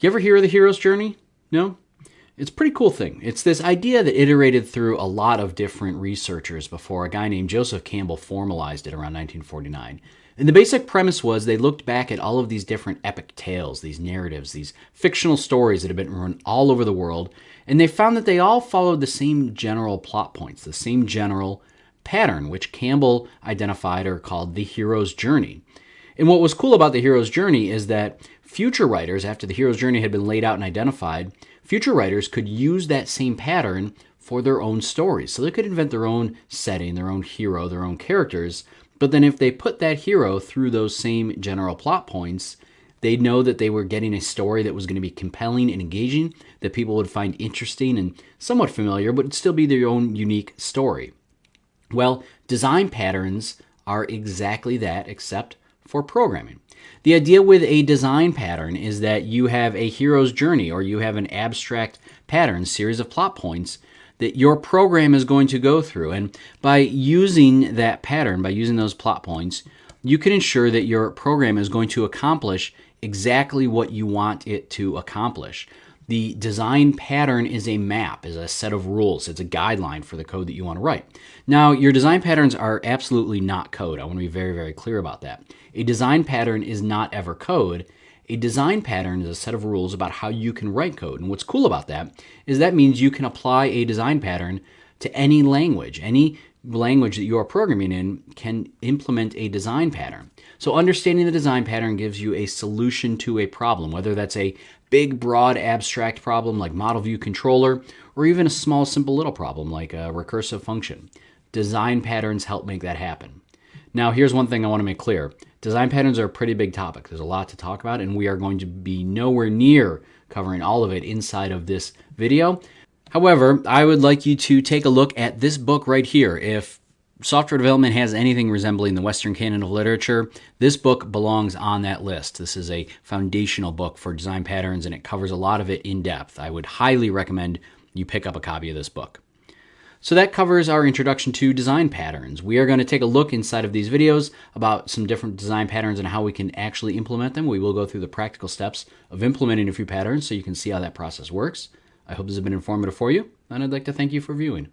You ever hear of the hero's journey? No? It's a pretty cool thing. It's this idea that iterated through a lot of different researchers before a guy named Joseph Campbell formalized it around 1949. And the basic premise was they looked back at all of these different epic tales, these narratives, these fictional stories that have been run all over the world, and they found that they all followed the same general plot points, the same general pattern, which Campbell identified or called the hero's journey. And what was cool about the hero's journey is that future writers, after the hero's journey had been laid out and identified, future writers could use that same pattern for their own stories. So they could invent their own setting, their own hero, their own characters. But then if they put that hero through those same general plot points, they'd know that they were getting a story that was going to be compelling and engaging, that people would find interesting and somewhat familiar, but it'd still be their own unique story. Well, design patterns are exactly that, except for programming. The idea with a design pattern is that you have a hero's journey, or you have an abstract pattern, series of plot points that your program is going to go through. And by using that pattern, by using those plot points, you can ensure that your program is going to accomplish exactly what you want it to accomplish. The design pattern is a map, is a set of rules. It's a guideline for the code that you want to write. Now, your design patterns are absolutely not code. I want to be very, very clear about that. A design pattern is not ever code. A design pattern is a set of rules about how you can write code. And what's cool about that is that means you can apply a design pattern to any language. Any language that you are programming in can implement a design pattern. So understanding the design pattern gives you a solution to a problem, whether that's a big, broad, abstract problem like model view controller, or even a small, simple little problem like a recursive function. Design patterns help make that happen. Now, here's one thing I want to make clear. Design patterns are a pretty big topic. There's a lot to talk about, and we are going to be nowhere near covering all of it inside of this video. However, I would like you to take a look at this book right here. If software development has anything resembling the Western canon of literature, this book belongs on that list. This is a foundational book for design patterns, and it covers a lot of it in depth. I would highly recommend you pick up a copy of this book. So that covers our introduction to design patterns. We are going to take a look inside of these videos about some different design patterns and how we can actually implement them. We will go through the practical steps of implementing a few patterns so you can see how that process works. I hope this has been informative for you, and I'd like to thank you for viewing.